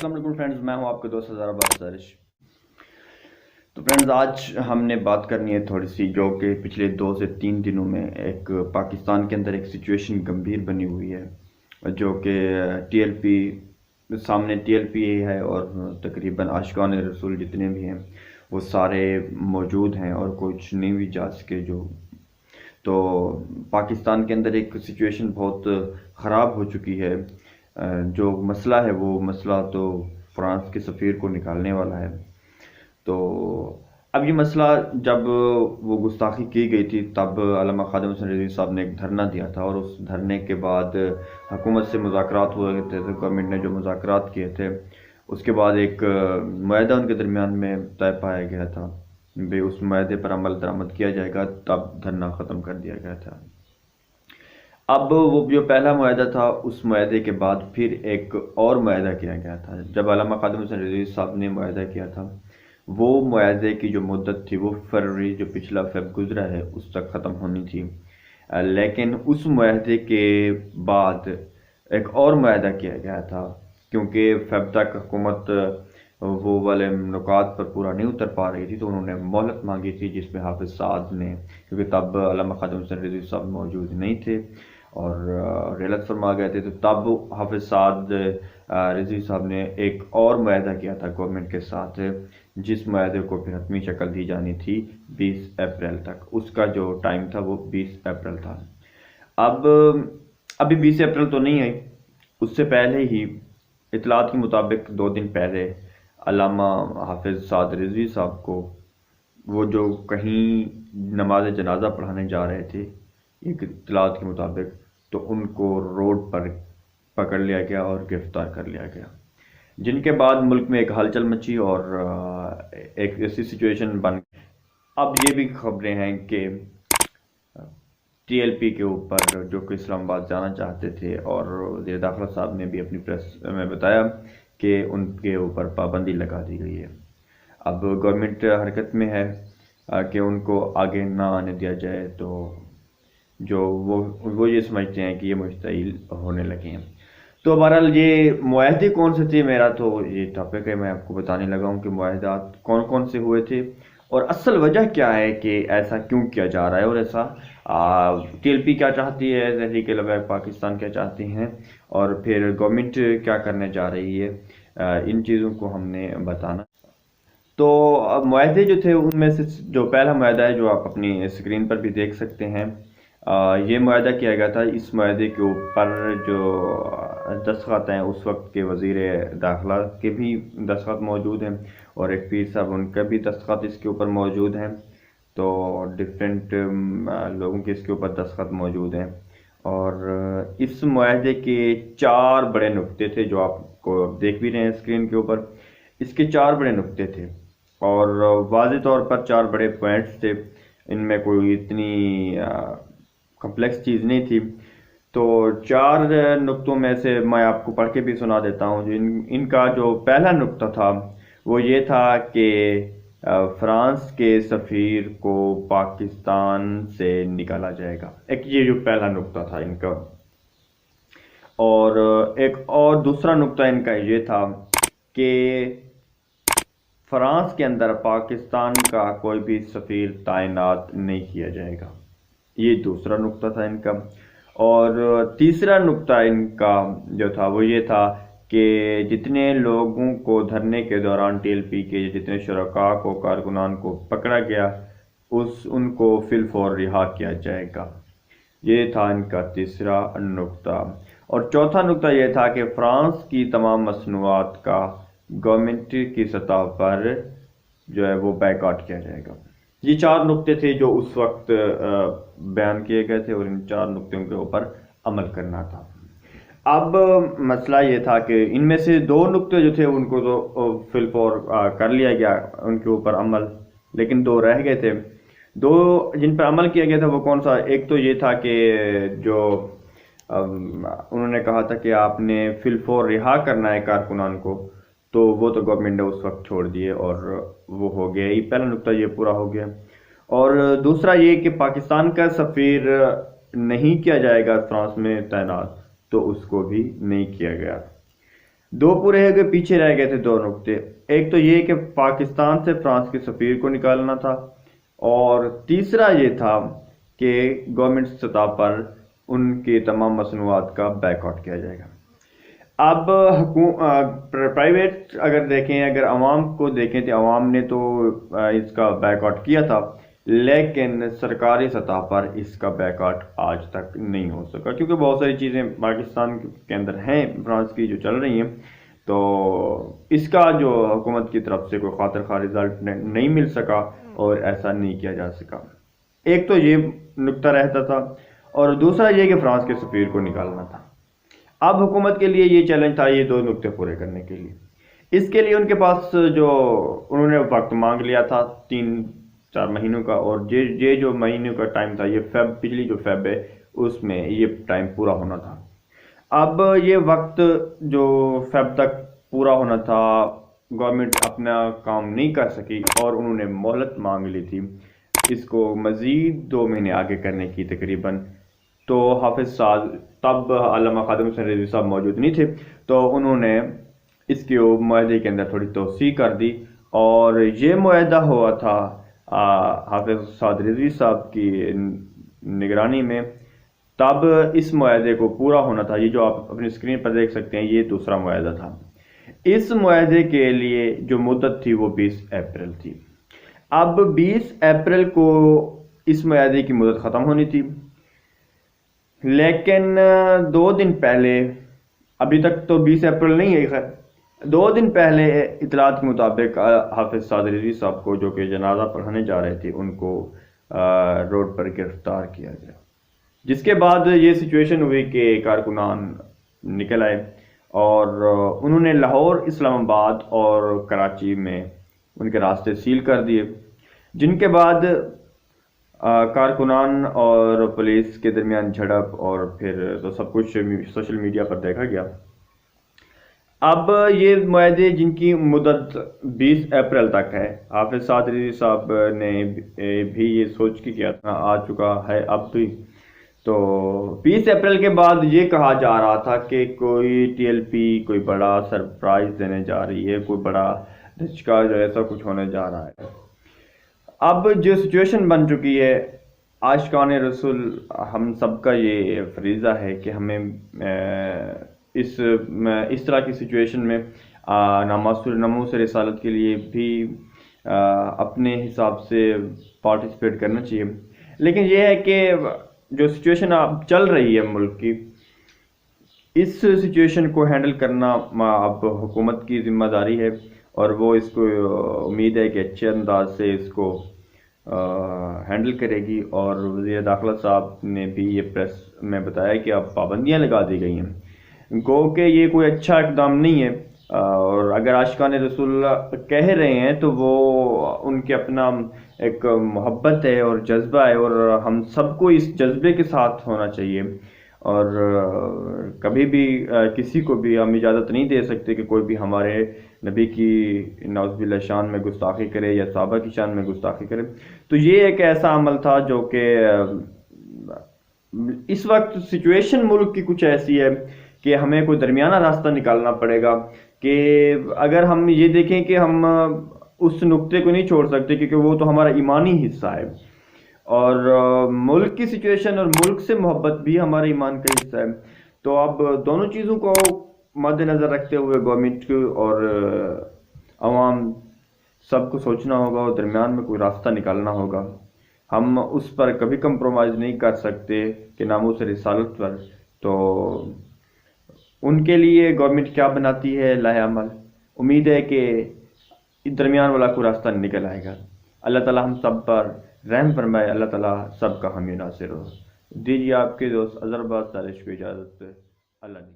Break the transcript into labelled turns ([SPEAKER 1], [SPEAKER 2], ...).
[SPEAKER 1] السلام علیکم فرینڈز، میں ہوں آپ کے دوست ہزار عباس سرش۔ تو فرینڈز، آج ہم نے بات کرنی ہے تھوڑی سی، جو کہ پچھلے 2 سے 3 دنوں میں ایک پاکستان کے اندر ایک سچویشن گمبھیر بنی ہوئی ہے، جو کہ ٹی ایل پی سامنے ٹی ایل پی ہے اور تقریباً عاشقان رسول جتنے بھی ہیں وہ سارے موجود ہیں اور کچھ نہیں بھی جا سکے۔ تو پاکستان کے اندر ایک سچویشن بہت خراب ہو چکی ہے۔ جو مسئلہ ہے وہ مسئلہ تو فرانس کے سفیر کو نکالنے والا ہے۔ تو اب یہ مسئلہ جب وہ گستاخی کی گئی تھی تب علامہ خادم حسین رضوی صاحب نے ایک دھرنا دیا تھا، اور اس دھرنے کے بعد حکومت سے مذاکرات ہوئے تھے، گورنمنٹ نے جو مذاکرات کیے تھے اس کے بعد ایک معاہدہ ان کے درمیان میں طے پایا گیا تھا، اس معاہدے پر عمل درآمد کیا جائے گا، تب دھرنا ختم کر دیا گیا تھا۔ اب وہ جو پہلا معاہدہ تھا اس معاہدے کے بعد پھر ایک اور معاہدہ کیا گیا تھا۔ جب علامہ خادم حسین رضوی صاحب نے معاہدہ کیا تھا، وہ معاہدے کی جو مدت تھی وہ فروری جو پچھلا فیب گزرا ہے اس تک ختم ہونی تھی، لیکن اس معاہدے کے بعد ایک اور معاہدہ کیا گیا تھا، کیونکہ فیب تک حکومت وہ والے نکات پر پورا نہیں اتر پا رہی تھی، تو انہوں نے مہلت مانگی تھی، جس میں حافظ سعد نے، کیونکہ تب علامہ خادم حسین رضوی صاحب موجود نہیں تھے اور ریلت فرما گئے تھے، تو تب حافظ سعد رضوی صاحب نے ایک اور معاہدہ کیا تھا گورنمنٹ کے ساتھ، جس معاہدے کو پھر حتمی شکل دی جانی تھی 20 اپریل تک۔ اس کا جو ٹائم تھا وہ 20 اپریل تھا۔ ابھی 20 اپریل تو نہیں آئی، اس سے پہلے ہی اطلاعات کے مطابق 2 دن پہلے علامہ حافظ سعد رضوی صاحب کو وہ جو کہیں نماز جنازہ پڑھانے جا رہے تھے، ایک اطلاعات کے مطابق، تو ان کو روڈ پر پکڑ لیا گیا اور گرفتار کر لیا گیا، جن کے بعد ملک میں ایک ہلچل مچی اور ایک ایسی سچویشن بن گئی۔ اب یہ بھی خبریں ہیں کہ ٹی ایل پی کے اوپر جو کہ اسلام آباد جانا چاہتے تھے، اور وزیر داخلہ صاحب نے بھی اپنی پریس میں بتایا کہ ان کے اوپر پابندی لگا دی گئی ہے۔ اب گورنمنٹ حرکت میں ہے کہ ان کو آگے نہ آنے دیا جائے، تو جو وہ یہ سمجھتے ہیں کہ یہ مشتعل ہونے لگے ہیں۔ تو بہرحال یہ معاہدے کون سے تھے، میرا تو یہ ٹاپک ہے، میں آپ کو بتانے لگا ہوں کہ معاہدات کون کون سے ہوئے تھے اور اصل وجہ کیا ہے کہ ایسا کیوں کیا جا رہا ہے، اور ایسا ٹی ایل پی کیا چاہتی ہے، تحریک لبیک پاکستان کیا چاہتے ہیں، اور پھر گورنمنٹ کیا کرنے جا رہی ہے، ان چیزوں کو ہم نے بتانا۔ تو اب معاہدے جو تھے ان میں سے جو پہلا معاہدہ ہے جو آپ اپنی اسکرین پر بھی دیکھ سکتے ہیں، یہ معاہدہ کیا گیا تھا۔ اس معاہدے کے اوپر جو دستخط ہیں اس وقت کے وزیر داخلہ کے بھی دستخط موجود ہیں، اور ایک پیر صاحب ان کا بھی دستخط اس کے اوپر موجود ہیں، تو ڈفرینٹ لوگوں کے اس کے اوپر دستخط موجود ہیں۔ اور اس معاہدے کے 4 بڑے نقطے تھے جو آپ کو دیکھ بھی رہے ہیں اسکرین کے اوپر۔ اس کے 4 بڑے نقطے تھے اور واضح طور پر 4 بڑے پوائنٹس تھے، ان میں کوئی اتنی کمپلیکس چیز نہیں تھی۔ تو 4 نقطوں میں سے میں آپ کو پڑھ کے بھی سنا دیتا ہوں۔ ان کا جو پہلا نقطہ تھا وہ یہ تھا کہ فرانس کے سفیر کو پاکستان سے نکالا جائے گا، ایک یہ جو پہلا نقطہ تھا ان کا۔ اور ایک اور دوسرا نقطہ ان کا یہ تھا کہ فرانس کے اندر پاکستان کا کوئی بھی سفیر تعینات نہیں کیا جائے گا، یہ دوسرا نقطہ تھا ان کا۔ اور تیسرا نقطہ ان کا جو تھا وہ یہ تھا کہ جتنے لوگوں کو دھرنے کے دوران ٹی ایل پی کے جتنے شرکاء کو، کارکنان کو پکڑا گیا، ان کو فی الفور رہا کیا جائے گا، یہ تھا ان کا تیسرا نقطہ۔ اور چوتھا نقطہ یہ تھا کہ فرانس کی تمام مصنوعات کا گورنمنٹ کی سطح پر جو ہے وہ بیکاٹ کیا جائے گا۔ یہ 4 نقطے تھے جو اس وقت بیان کیے گئے تھے، اور ان 4 نقطوں کے اوپر عمل کرنا تھا۔ اب مسئلہ یہ تھا کہ ان میں سے 2 نقطے جو تھے ان کو تو فی الفور کر لیا گیا ان کے اوپر عمل، لیکن 2 رہ گئے تھے۔ 2 جن پر عمل کیا گیا تھا وہ کون سا؟ ایک تو یہ تھا کہ جو انہوں نے کہا تھا کہ آپ نے فی الفور رہا کرنا ہے کارکنان کو، تو وہ تو گورنمنٹ نے اس وقت چھوڑ دیے اور وہ ہو گیا، یہ پہلا نقطہ یہ پورا ہو گیا۔ اور دوسرا یہ کہ پاکستان کا سفیر نہیں کیا جائے گا فرانس میں تعینات، تو اس کو بھی نہیں کیا گیا۔ دو پورے ہو گئے، پیچھے رہ گئے تھے دو نقطے۔ ایک تو یہ کہ پاکستان سے فرانس کے سفیر کو نکالنا تھا، اور تیسرا یہ تھا کہ گورنمنٹ سطح پر ان کے تمام مصنوعات کا بیک آؤٹ کیا جائے گا۔ اب پرائیویٹ اگر دیکھیں، اگر عوام کو دیکھیں تو عوام نے تو اس کا بیک آؤٹ کیا تھا، لیکن سرکاری سطح پر اس کا بیک آؤٹ آج تک نہیں ہو سکا، کیونکہ بہت ساری چیزیں پاکستان کے اندر ہیں فرانس کی جو چل رہی ہیں، تو اس کا جو حکومت کی طرف سے کوئی خاطر خواہ رزلٹ نہیں مل سکا اور ایسا نہیں کیا جا سکا۔ ایک تو یہ نقطہ رہتا تھا، اور دوسرا یہ کہ فرانس کے سفیر کو نکالنا تھا۔ اب حکومت کے لیے یہ چیلنج تھا یہ دو نقطے پورے کرنے کے لیے۔ اس کے لیے ان کے پاس جو انہوں نے وقت مانگ لیا تھا 3-4 مہینوں کا، اور یہ جو مہینوں کا ٹائم تھا، یہ پچھلی جو فیب ہے اس میں یہ ٹائم پورا ہونا تھا۔ اب یہ وقت جو فیب تک پورا ہونا تھا، گورنمنٹ اپنا کام نہیں کر سکی اور انہوں نے مہلت مانگ لی تھی اس کو مزید 2 مہینے آگے کرنے کی تقریباً۔ تو حافظ سعد، تب علامہ خادم حسین رضوی صاحب موجود نہیں تھے، تو انہوں نے اس کے معاہدے کے اندر تھوڑی توسیع کر دی، اور یہ معاہدہ ہوا تھا حافظ سعد رضوی صاحب کی نگرانی میں۔ تب اس معاہدے کو پورا ہونا تھا، یہ جو آپ اپنی اسکرین پر دیکھ سکتے ہیں یہ دوسرا معاہدہ تھا۔ اس معاہدے کے لیے جو مدت تھی وہ 20 اپریل تھی۔ اب 20 اپریل کو اس معاہدے کی مدت ختم ہونی تھی، لیکن 2 دن پہلے، ابھی تک تو 20 اپریل نہیں ہے، خیر 2 دن پہلے اطلاعات کے مطابق حافظ سعد رضوی صاحب کو، جو کہ جنازہ پڑھانے جا رہے تھے، ان کو روڈ پر گرفتار کیا گیا، جس کے بعد یہ سچویشن ہوئی کہ کارکنان نکل آئے اور انہوں نے لاہور، اسلام آباد اور کراچی میں ان کے راستے سیل کر دیے، جن کے بعد کارکنان اور پولیس کے درمیان جھڑپ، اور پھر تو سب کچھ سوشل میڈیا پر دیکھا گیا۔ اب یہ معاہدے جن کی مدت 20 اپریل تک ہے، حافظ سعد رضوی صاحب نے بھی یہ سوچ کے کیا تھا، آ چکا ہے اب بھی۔ تو 20 اپریل کے بعد یہ کہا جا رہا تھا کہ کوئی ٹی ایل پی کوئی بڑا سرپرائز دینے جا رہی ہے، کوئی بڑا دھچکا جو ایسا کچھ ہونے جا رہا ہے۔ اب جو سچویشن بن چکی ہے، عاشقان رسول ہم سب کا یہ فریضہ ہے کہ ہمیں اس طرح کی سچویشن میں ناموس رسالت کے لیے بھی اپنے حساب سے پارٹیسپیٹ کرنا چاہیے۔ لیکن یہ ہے کہ جو سچویشن اب چل رہی ہے ملک کی، اس سچویشن کو ہینڈل کرنا اب حکومت کی ذمہ داری ہے، اور وہ اس کو امید ہے کہ اچھے انداز سے اس کو ہینڈل کرے گی۔ اور وزیر داخلہ صاحب نے بھی یہ پریس میں بتایا کہ اب پابندیاں لگا دی گئی ہیں، گو کہ یہ کوئی اچھا اقدام نہیں ہے، اور اگر عاشقان رسول کہہ رہے ہیں تو وہ ان کے اپنا ایک محبت ہے اور جذبہ ہے، اور ہم سب کو اس جذبے کے ساتھ ہونا چاہیے، اور کبھی بھی کسی کو بھی ہم اجازت نہیں دے سکتے کہ کوئی بھی ہمارے نبی کی نعوذ باللہ شان میں گستاخی کرے یا صحابہ کی شان میں گستاخی کرے۔ تو یہ ایک ایسا عمل تھا جو کہ اس وقت سچویشن ملک کی کچھ ایسی ہے کہ ہمیں کوئی درمیانہ راستہ نکالنا پڑے گا، کہ اگر ہم یہ دیکھیں کہ ہم اس نقطے کو نہیں چھوڑ سکتے، کیونکہ وہ تو ہمارا ایمانی حصہ ہے، اور ملک کی سچویشن اور ملک سے محبت بھی ہمارے ایمان کا حصہ ہے۔ تو اب دونوں چیزوں کو مد نظر رکھتے ہوئے گورنمنٹ کو اور عوام سب کو سوچنا ہوگا، اور درمیان میں کوئی راستہ نکالنا ہوگا۔ ہم اس پر کبھی کمپرومائز نہیں کر سکتے کہ ناموس رسالت پر۔ تو ان کے لیے گورنمنٹ کیا بناتی ہے لاہ عمل، امید ہے کہ درمیان والا کوئی راستہ نکل آئے گا۔ اللہ تعالیٰ ہم سب پر رحم فرمائے، اللہ تعالیٰ سب کا حامی ناصر ہو۔ دیجیے آپ کے دوست اظہر عباس دانش کو اجازت، اللہ نے